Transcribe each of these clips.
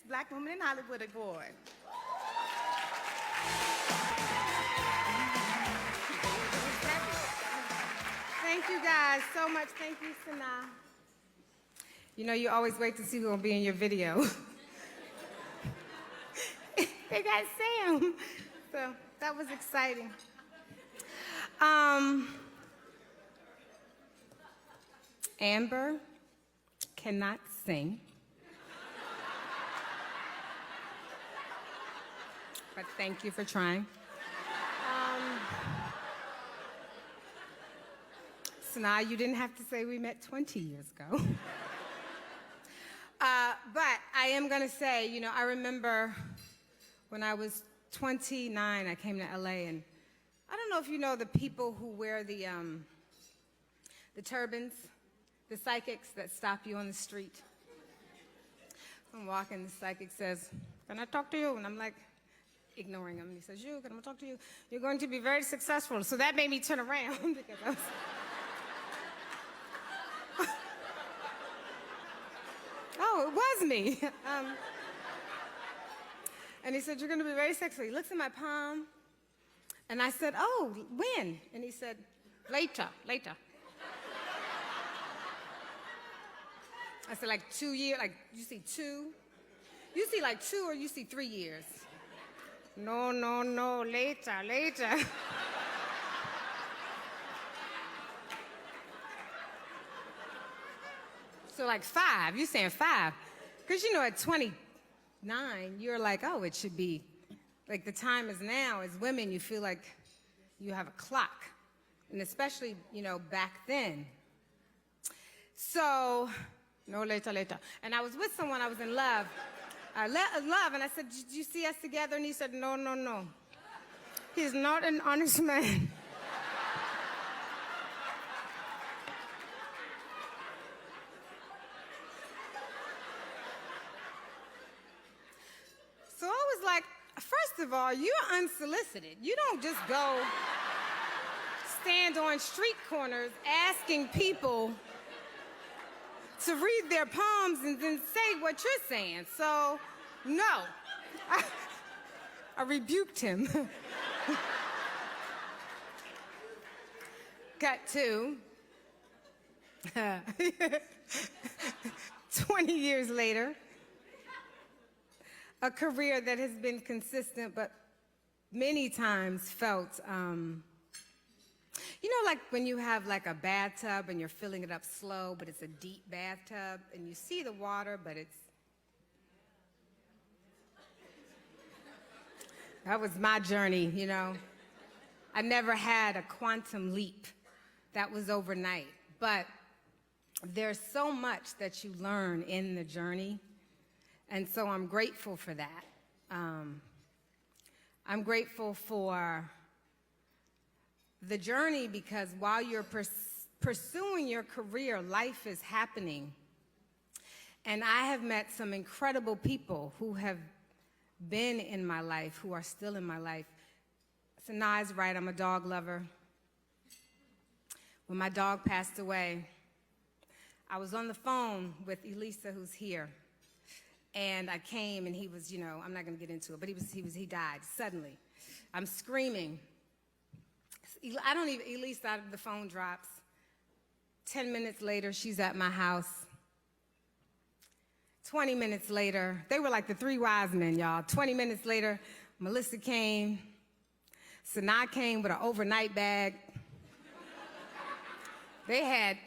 Black Woman in Hollywood Award. Thank you guys so much. Thank you, Sanaa. You know, you always wait to see who will be in your video. They got Sam. So that was exciting. Amber cannot sing. But thank you for trying. Sanaa, you didn't have to say we met 20 years ago. But I am going to say, you know, I remember when I was 29, I came to LA, and I don't know if you know the people who wear the turbans, the psychics that stop you on the street. I'm walking, the psychic says, "Can I talk to you?" And I'm like, ignoring him. He says, "Can I talk to you? You're going to be very successful." So that made me turn around because I was... Oh, it was me. And he said, "You're going to be very successful." He looks at my palm, and I said, "Oh, when?" And he said, later. I said, like 2 years, like you see 2? You see like 2 or you see 3 years? No, later. So like 5, you're saying 5. Because you know at 29, you're like, oh, it should be, like the time is now. As women, you feel like you have a clock. And especially, you know, back then. So, no, later. And I was with someone, I was in love. And I said, "Did you see us together?" And he said, no. He's not an honest man. So I was like, first of all, you're unsolicited. You don't just go stand on street corners asking people to read their palms and then say what you're saying. So, no. I rebuked him. Cut to 20 years later, a career that has been consistent but many times felt, you know, like when you have like a bathtub and you're filling it up slow, but it's a deep bathtub, and you see the water, but it's... That was my journey, you know. I never had a quantum leap. That was overnight. But there's so much that you learn in the journey, and so I'm grateful for that. I'm grateful for the journey because while you're pursuing your career, life is happening. And I have met some incredible people who have been in my life, who are still in my life. Sanaa is right, I'm a dog lover. When my dog passed away, I was on the phone with Elisa, who's here. And I came and he was, you know, I'm not gonna get into it, but he died suddenly. I'm screaming. Elisa, the phone drops. 10 minutes later, she's at my house. 20 minutes later, they were like the 3 wise men, y'all. 20 minutes later, Melissa came. Sanaa came with an overnight bag. They had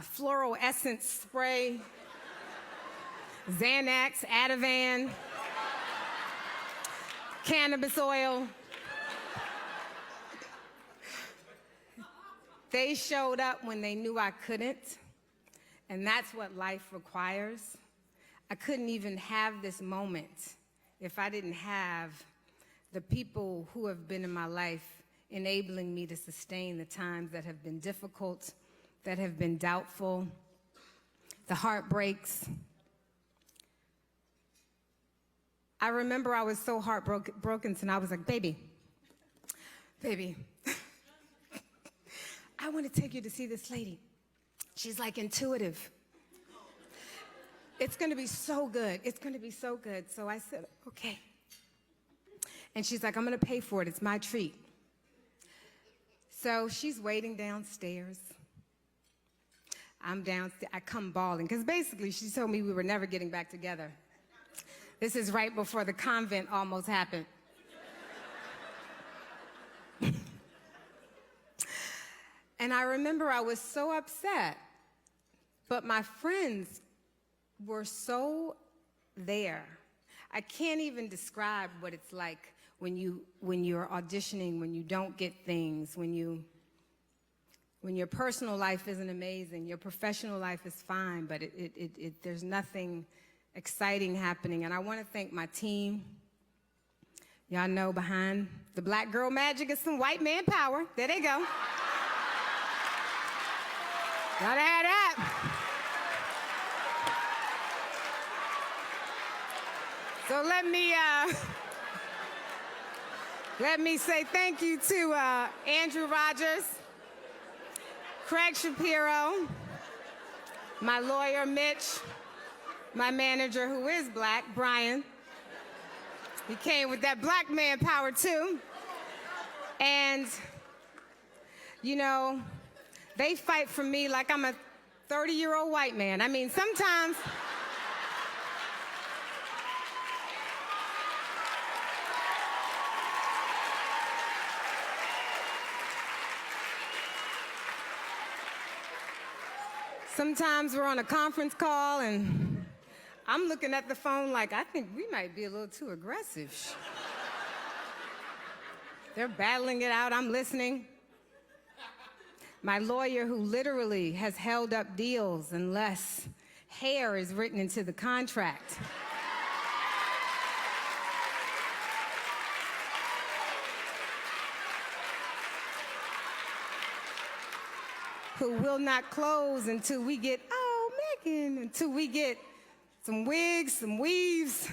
floral essence spray, Xanax, Ativan, cannabis oil. They showed up when they knew I couldn't, and that's what life requires. I couldn't even have this moment if I didn't have the people who have been in my life enabling me to sustain the times that have been difficult, that have been doubtful, the heartbreaks. I remember I was so heartbroken, and I was like, baby, I want to take you to see this lady. She's like intuitive. it's going to be so good. It's going to be so good. So I said, okay. And she's like, I'm going to pay for it. It's my treat. So she's waiting downstairs. I'm downstairs. I come bawling, because basically she told me we were never getting back together. This is right before the convent almost happened. And I remember I was so upset, but my friends were so there. I can't even describe what it's like when you're auditioning, when you don't get things, when your personal life isn't amazing, your professional life is fine, but there's nothing exciting happening. And I want to thank my team. Y'all know behind the black girl magic is some white man power. There they go. Gotta have that. So let me say thank you to Andrew Rogers, Craig Shapiro, my lawyer, Mitch, my manager, who is black, Brian. He came with that black man power, too. And, you know, they fight for me like I'm a 30-year-old white man. I mean, sometimes... Sometimes we're on a conference call and I'm looking at the phone like, I think we might be a little too aggressive. They're battling it out, I'm listening. My lawyer, who literally has held up deals unless hair is written into the contract. Who will not close until we get, oh, Megan, until we get some wigs, some weaves.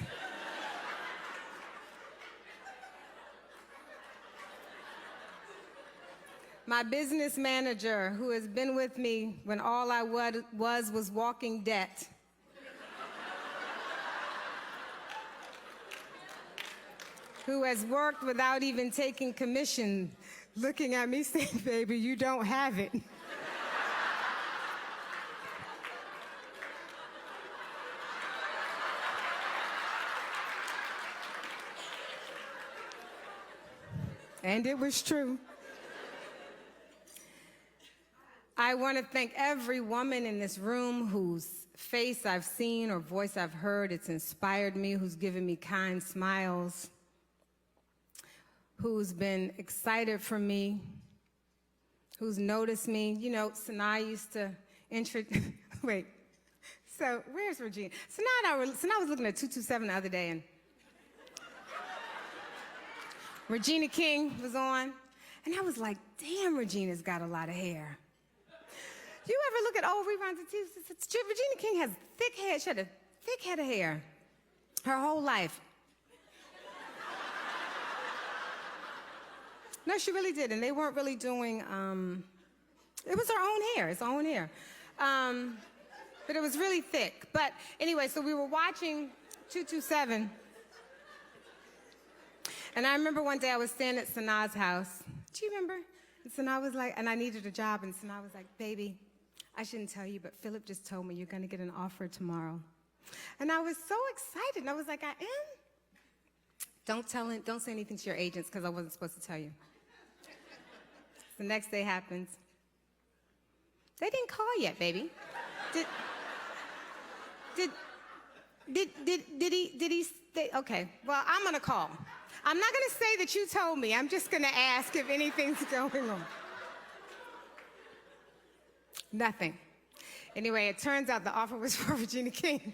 My business manager, who has been with me when all I was walking debt. Who has worked without even taking commission, looking at me saying, baby, you don't have it. And it was true. I want to thank every woman in this room whose face I've seen or voice I've heard. It's inspired me, who's given me kind smiles, who's been excited for me, who's noticed me. You know, Sanaa used to wait, so where's Regina? Sanaa was looking at 227 the other day, and Regina King was on, and I was like, damn, Regina's got a lot of hair. Do you ever look at old reruns of TV? Regina King has thick hair. She had a thick head of hair her whole life. No, she really did, and they weren't really doing, it was her own hair, it's her own hair. But it was really thick. But anyway, so we were watching 227. And I remember one day I was standing at Sanaa's house. Do you remember? And Sanaa was like, and I needed a job, and Sanaa was like, baby, I shouldn't tell you, but Philip just told me you're going to get an offer tomorrow. And I was so excited, and I was like, I am? Don't say anything to your agents, because I wasn't supposed to tell you. The next day happens. They didn't call yet, baby. Did he stay? Okay, well, I'm going to call. I'm not going to say that you told me. I'm just going to ask if anything's going on. Nothing. Anyway, it turns out the offer was for Regina King.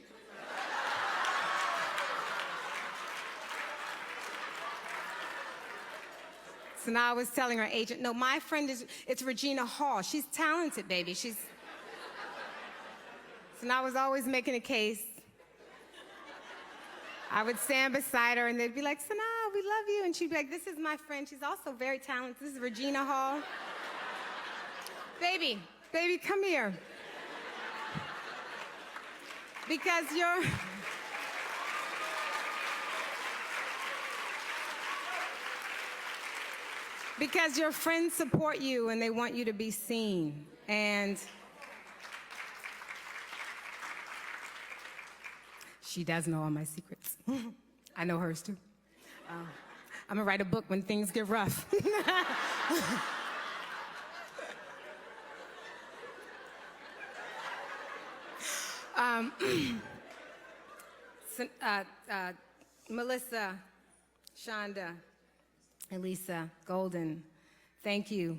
Sanaa was telling her agent, no, my friend it's Regina Hall. She's talented, baby. Sanaa was always making a case. I would stand beside her, and they'd be like, Sanaa, we love you. And she'd be like, this is my friend. She's also very talented. This is Regina Hall. Baby, come here. Because you're... Because your friends support you and they want you to be seen. And she does know all my secrets. I know hers too. I'm gonna write a book when things get rough. Melissa, Shonda, Elisa, Golden, thank you.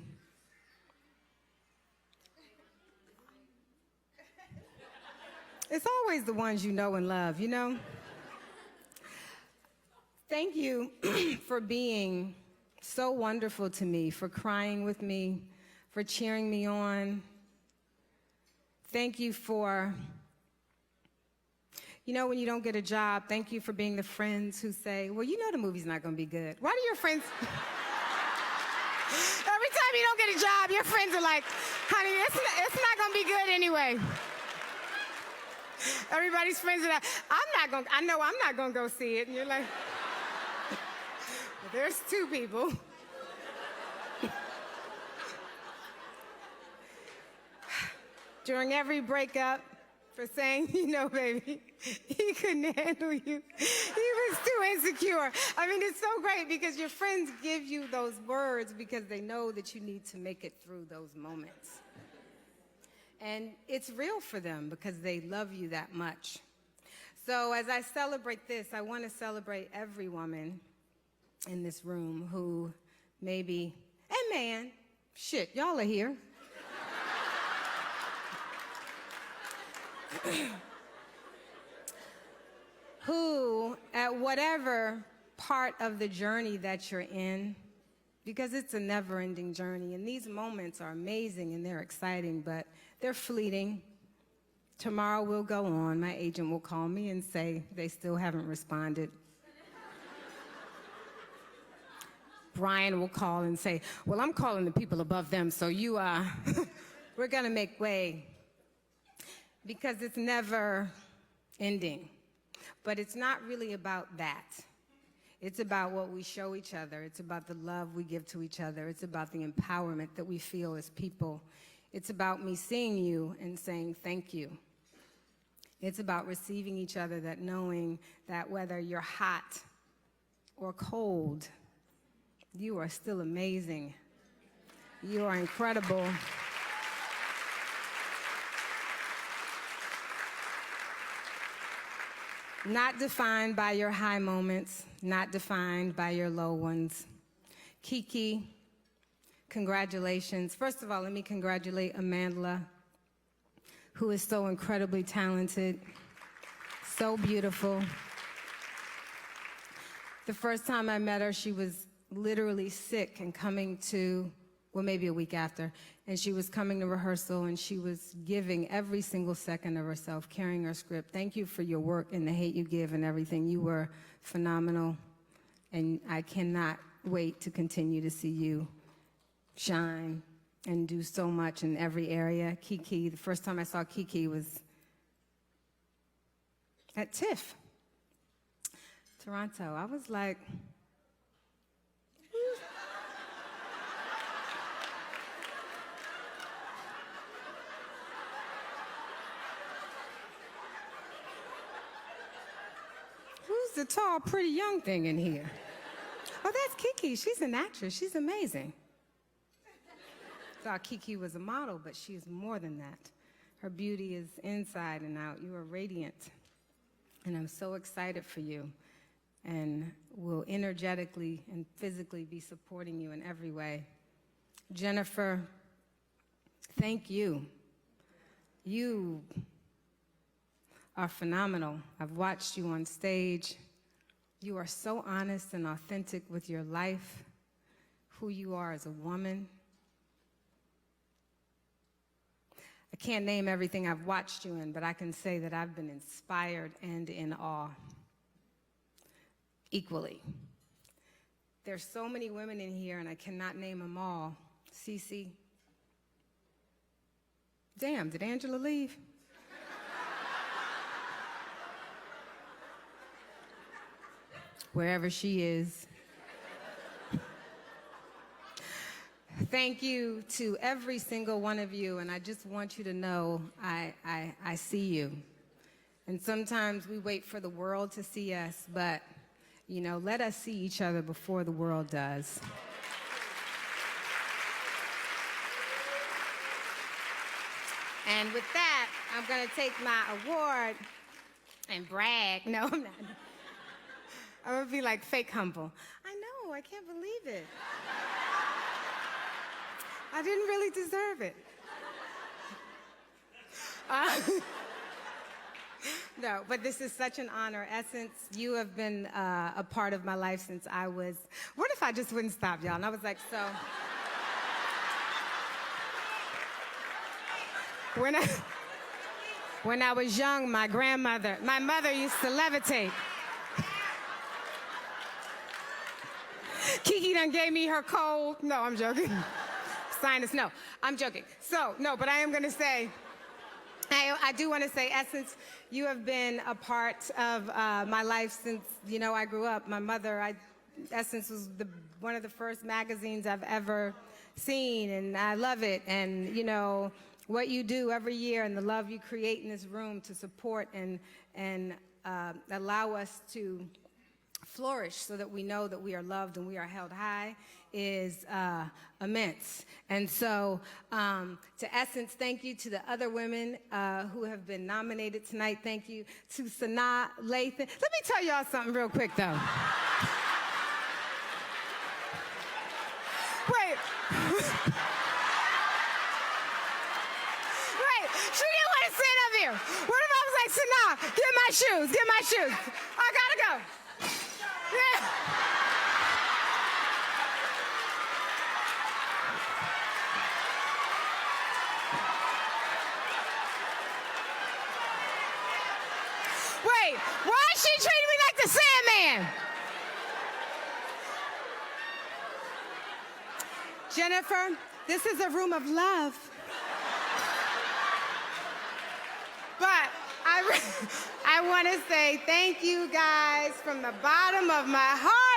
It's always the ones you know and love, you know? Thank you for being so wonderful to me, for crying with me, for cheering me on. Thank you for, you know, when you don't get a job, thank you for being the friends who say, well, you know the movie's not gonna be good. Why do your friends... Every time you don't get a job, your friends are like, honey, it's not gonna be good anyway. Everybody's friends are like, I know I'm not gonna go see it. And you're like, well, there's two people. During every breakup, for saying, you know, baby, he couldn't handle you. He was too insecure. I mean, it's so great because your friends give you those words because they know that you need to make it through those moments. And it's real for them because they love you that much. So as I celebrate this, I want to celebrate every woman in this room who maybe, and man, shit, y'all are here. Who, at whatever part of the journey that you're in, because it's a never-ending journey, and these moments are amazing and they're exciting, but they're fleeting. Tomorrow we'll go on. My agent will call me and say they still haven't responded. Brian will call and say, well, I'm calling the people above them, so we're gonna make way. Because it's never ending. But it's not really about that. It's about what we show each other. It's about the love we give to each other. It's about the empowerment that we feel as people. It's about me seeing you and saying thank you. It's about receiving each other, that knowing that whether you're hot or cold, you are still amazing. You are incredible. Not defined by your high moments, not defined by your low ones. Kiki, congratulations. First of all, let me congratulate Amandla, who is so incredibly talented, so beautiful. The first time I met her, she was literally sick and coming to, well, maybe a week after, and she was coming to rehearsal and she was giving every single second of herself, carrying her script. Thank you for your work and the hate you give and everything. You were phenomenal, and I cannot wait to continue to see you shine and do so much in every area. Kiki, the first time I saw Kiki was at TIFF, Toronto. I was like, the tall, pretty young thing in here? Oh, that's Kiki. She's an actress. She's amazing. Thought Kiki was a model, but she's more than that. Her beauty is inside and out. You are radiant. And I'm so excited for you. And will energetically and physically be supporting you in every way. Jennifer, thank you. You are phenomenal. I've watched you on stage. You are so honest and authentic with your life, who you are as a woman. I can't name everything I've watched you in, but I can say that I've been inspired and in awe equally. There's so many women in here, and I cannot name them all. Cece. Damn, did Angela leave? wherever she is. Thank you to every single one of you, and I just want you to know I see you. And sometimes we wait for the world to see us, but, you know, let us see each other before the world does. And with that, I'm going to take my award and brag. No, I'm not. I'm going to be like fake humble. I know, I can't believe it. I didn't really deserve it. No, but this is such an honor. Essence, you have been a part of my life since I was, what if I just wouldn't stop, y'all? And I was like, so. When I was young, my mother used to levitate. Kiki done gave me her cold. No, I'm joking. Sinus, no, I'm joking. So, no, but I am going to say, I do want to say, Essence, you have been a part of my life since, you know, I grew up. My mother, Essence was one of the first magazines I've ever seen, and I love it. And, you know, what you do every year and the love you create in this room to support and allow us to flourish so that we know that we are loved and we are held high is immense. And so to Essence, thank you. To the other women who have been nominated tonight, thank you. To Sanaa, Lathan. Let me tell y'all something real quick, though. Wait. She didn't want to sit up here. What if I was like, Sanaa, get my shoes, get my shoes. I gotta go. Yeah. Wait, why is she treating me like the Sandman? Jennifer, this is a room of love. But I want to say thank you guys from the bottom of my heart.